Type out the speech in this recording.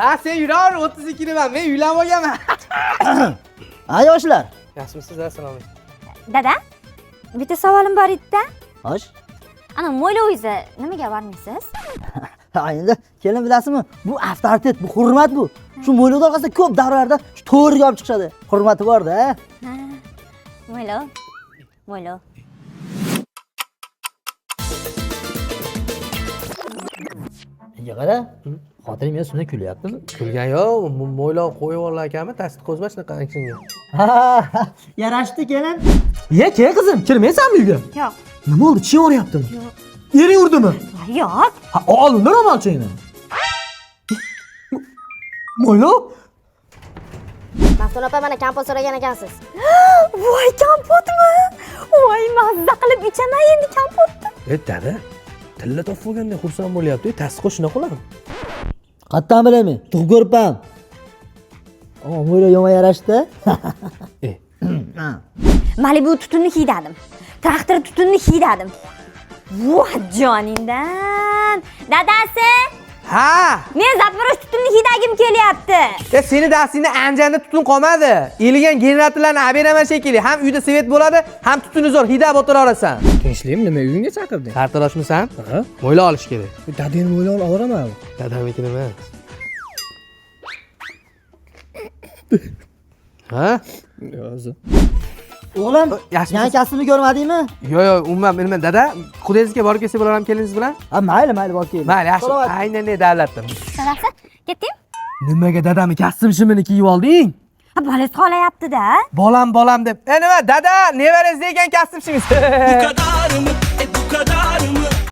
Ha, sen yuraver, 32niman. Men uylanib olganman. Ha yoshlar. Yaxshimisiz? Assalomu alaykum. Dada, bitta savolim bor edi-da. Xo'sh. Ana mo'ylovingizni nimaga bormaysiz? Ha endi kelin bilasizmi? Bu avtoritet, bu hurmat bu. Shu mo'ylov orqasida ko'p davralarda shu to'g'riga olib chiqishadi. Hurmati bor-da. Ha. Mo'ylov. Mo'ylov. Menga qara. Xotirim men shunday kulyaptimi? Kulgan yo'q, mo'ylov qo'yib olar ekanmi? Tasdiq qo'zma shunaqa akshinga. Ha, yarashdi kelin. Ye, kel qizim, kirmaysanmi uyga? Yo'q. Nima oldu? Chi oryaptimi? Yo'q. Ering urdimi? Yo'q. Ha, oldindan ro'molchangni. Mo'ylov? Maftun opa mana kompot so'ragan ekansiz. Voy, kompotmi? Voy, mazza qilib ichaman endi kompotni. Dada, tilla topib olganda xursand bo'lyapti. Tasdiq qo'shina qo'ylarim. Qattan bilaman, tug'ib ko'ribman. Mo'ylov yomon yarashdi. Malibu tutunni hiydadim. Traktor tutunni hiydadim. Voh, joningdan. Dadasi, Ha! men Zaporoj tutunni hiydagim kelyapti. Seni dastingda Anjanda tutun qolmadi. Eligan generatorlarni olib beraman shekilli. Ham uyda svet bo'ladi, ham tutuni zo'r hidab o'tiraverasan. Tinchlikmi, nima uyingga chaqirding? Sartaroshmisan? Ha? Mo'ylov olish kerak. Dadangni mo'ylovini olaman. Dadamnikini emas. Ha? O'zi. O'g'lim, Yaxshimisiz? yana kasbini ko'rmadingmi? Yo'q, umuman bilmayman. Dada, Qudangizga borib kelsa bo'laram keliningiz bilan? Ha, mayli, bor kel. Mayli, yaxshi. Aynan davlatdan. Dadasi, ketding? Nimaga dadamni kastim shimini kiyib olding? Bolangiz qolayapti-da. Bolam deb. Nima, dada, nevarangiz ekan kastim shingiz. Bu kadar mı